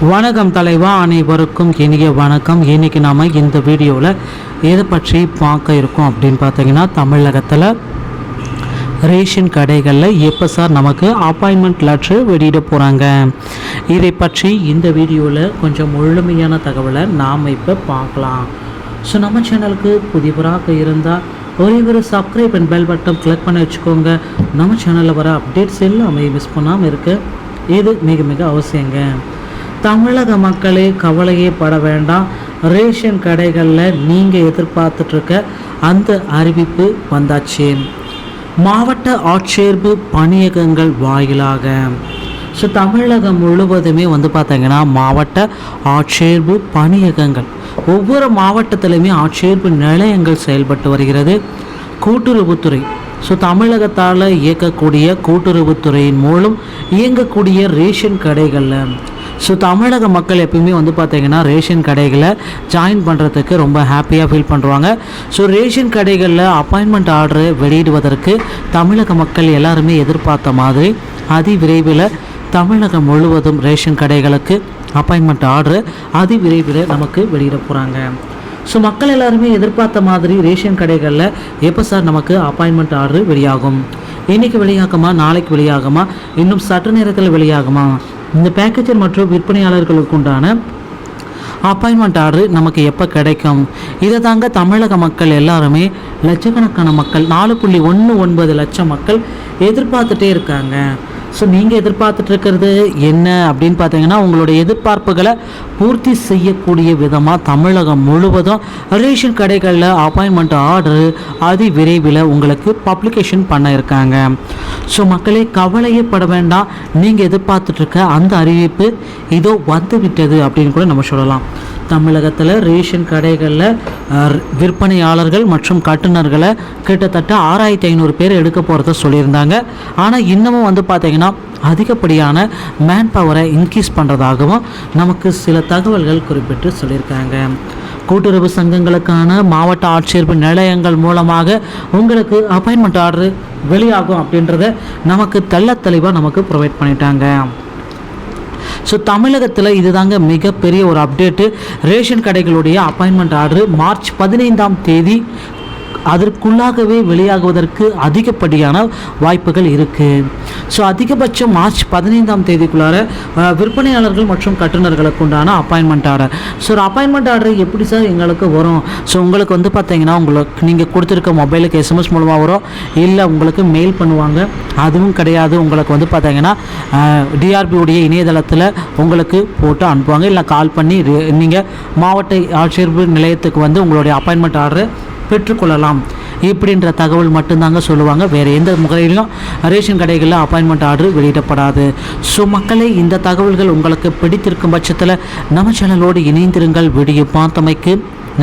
வணக்கம் தலைவா, அனைவருக்கும் இனிய வணக்கம். இன்றைக்கி நாம் இந்த வீடியோவில் எதை பற்றி பார்க்க இருக்கோம் அப்படின்னு பார்த்தீங்கன்னா, தமிழகத்தில் ரேஷன் கடைகளில் எப்போ சார் நமக்கு அப்பாயின்மெண்ட் லெட்டர் வெளியிட போகிறாங்க, இதை பற்றி இந்த வீடியோவில் கொஞ்சம் முழுமையான தகவலை நாம் இப்போ பார்க்கலாம். ஸோ நம்ம சேனலுக்கு புதியவராக இருந்தால் ஒரு subscribe and bell button click பண்ணி வச்சுக்கோங்க. நம்ம சேனலில் வர அப்டேட்ஸ் எல்லாமே மிஸ் பண்ணாமல் இருக்க இது மிக மிக அவசியங்க. தமிழக மக்களே கவலையே பட வேண்டாம். ரேஷன் கடைகளில் நீங்கள் எதிர்பார்த்துட்ருக்க அந்த அறிவிப்பு வந்தாச்சு. மாவட்ட ஆட்சேர்ப்பு பணியகங்கள் வாயிலாக ஸோ தமிழகம் முழுவதுமே பார்த்தீங்கன்னா மாவட்ட ஆட்சேர்ப்பு பணியகங்கள், ஒவ்வொரு மாவட்டத்திலுமே ஆட்சேர்ப்பு நிலையங்கள் செயல்பட்டு வருகிறது. கூட்டுறவுத்துறை ஸோ தமிழகத்தால் இயக்கக்கூடிய கூட்டுறவுத்துறையின் மூலம் இயங்கக்கூடிய ரேஷன் கடைகளில் ஸோ தமிழக மக்கள் எப்பயுமே பார்த்தீங்கன்னா ரேஷன் கடைகளை ஜாயின் பண்ணுறதுக்கு ரொம்ப ஹாப்பியாக ஃபீல் பண்ணுறாங்க. ஸோ ரேஷன் கடைகளில் அப்பாயின்மெண்ட் ஆர்டரை வெளியிடுவதற்கு தமிழக மக்கள் எல்லாருமே எதிர்பார்த்த மாதிரி அதிவிரைவில் தமிழகம் முழுவதும் ரேஷன் கடைகளுக்கு அப்பாயின்மெண்ட் ஆர்டர் அதிவிரைவில் நமக்கு வெளியிட போகிறாங்க. ஸோ மக்கள் எல்லாருமே எதிர்பார்த்த மாதிரி ரேஷன் கடைகளில் எப்போ சார் நமக்கு அப்பாயின்மெண்ட் ஆர்டர் வெளியாகும், இன்றைக்கி வெளியாகுமா, நாளைக்கு வெளியாகுமா, இன்னும் சற்று நேரத்தில் வெளியாகுமா, இந்த பேக்கேஜர் மற்றும் விற்பனையாளர்களுக்கு உண்டான அப்பாயின்மெண்ட் ஆர்டர் நமக்கு எப்போ கிடைக்கும், இதை தாங்க தமிழக மக்கள் எல்லாருமே லட்சக்கணக்கான மக்கள் 4.19 லட்சம் மக்கள் எதிர்பார்த்துட்டே இருக்காங்க. ஸோ நீங்கள் எதிர்பார்த்துட்டு இருக்கிறது என்ன அப்படின்னு பார்த்தீங்கன்னா, உங்களுடைய எதிர்பார்ப்புகளை பூர்த்தி செய்யக்கூடிய விதமாக தமிழகம் முழுவதும் ரேஷன் கடைகளில் அப்பாயின்மெண்ட் ஆர்டர் அதிவிரைவில் உங்களுக்கு பப்ளிகேஷன் பண்ண இருக்காங்க. ஸோ மக்களே கவலையே பட வேண்டாம். நீங்கள் எதிர்பார்த்துட்ருக்க அந்த அறிவிப்பு இதோ வந்து விட்டது அப்படின்னு கூட நம்ம சொல்லலாம். தமிழகத்தில் ரேஷன் கடைகளில் விற்பனையாளர்கள் மற்றும் கட்டுநர்களை கிட்டத்தட்ட 6500 பேர் எடுக்க போகிறத சொல்லியிருந்தாங்க. ஆனால் இன்னமும் பார்த்தீங்கன்னா அதிகப்படியான மேன் பவரை இன்க்ரீஸ் பண்ணுறதாகவும் நமக்கு சில தகவல்கள் குறிப்பிட்டு சொல்லியிருக்காங்க. கூட்டுறவு சங்கங்களுக்கான மாவட்ட ஆட்சேர்ப்பு நிலையங்கள் மூலமாக உங்களுக்கு அப்பாயின்மெண்ட் ஆர்டர் வெளியாகும் அப்படின்றத நமக்கு தெளிவாக நமக்கு ப்ரொவைட் பண்ணிட்டாங்க. ஸோ தமிழகத்தில் இதுதாங்க மிகப்பெரிய ஒரு அப்டேட்டு. ரேஷன் கடைகளுடைய அப்பாயின்மெண்ட் ஆர்டர் மார்ச் 15ஆம் தேதி அதற்குள்ளாகவே வெளியாகுவதற்கு அதிகப்படியான வாய்ப்புகள் இருக்குது. ஸோ அதிகபட்சம் மார்ச் 15ஆம் தேதிக்குள்ளார விற்பனையாளர்கள் மற்றும் கட்டுநர்களுக்கு உண்டான அப்பாயின்மெண்ட் ஆர்டர். ஸோ ஒரு அப்பாயின்மெண்ட் ஆர்டர் எப்படி சார் எங்களுக்கு வரும்? ஸோ உங்களுக்கு பார்த்தீங்கன்னா உங்களுக்கு நீங்கள் கொடுத்துருக்க மொபைலுக்கு எஸ்எம்எஸ் மூலமாக வரும், இல்லை உங்களுக்கு மெயில் பண்ணுவாங்க, அதுவும் கிடையாது. உங்களுக்கு பார்த்தீங்கன்னா டிஆர்பியுடைய இணையதளத்தில் உங்களுக்கு போட்டு அனுப்புவாங்க, இல்லை கால் பண்ணி நீங்கள் மாவட்ட ஆட்சேர்ப்பு நிலையத்துக்கு உங்களுடைய அப்பாயின்மெண்ட் ஆர்டர் பெற்றுக்கொள்ளலாம் இப்படின்ற தகவல் மட்டும்தாங்க சொல்லுவாங்க. வேறு எந்த முறையிலும் ரேஷன் கடைகளில் அப்பாயின்மெண்ட் ஆர்டர் வெளியிடப்படாது. ஸோ மக்களே, இந்த தகவல்கள் உங்களுக்கு பிடித்திருக்கும் பட்சத்தில் நம்ம சேனலோடு இணைந்திருங்கள். வீடியோ பார்த்தமைக்கு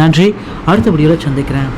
நன்றி. அடுத்த வீடியோவில் சந்திக்கிறேன்.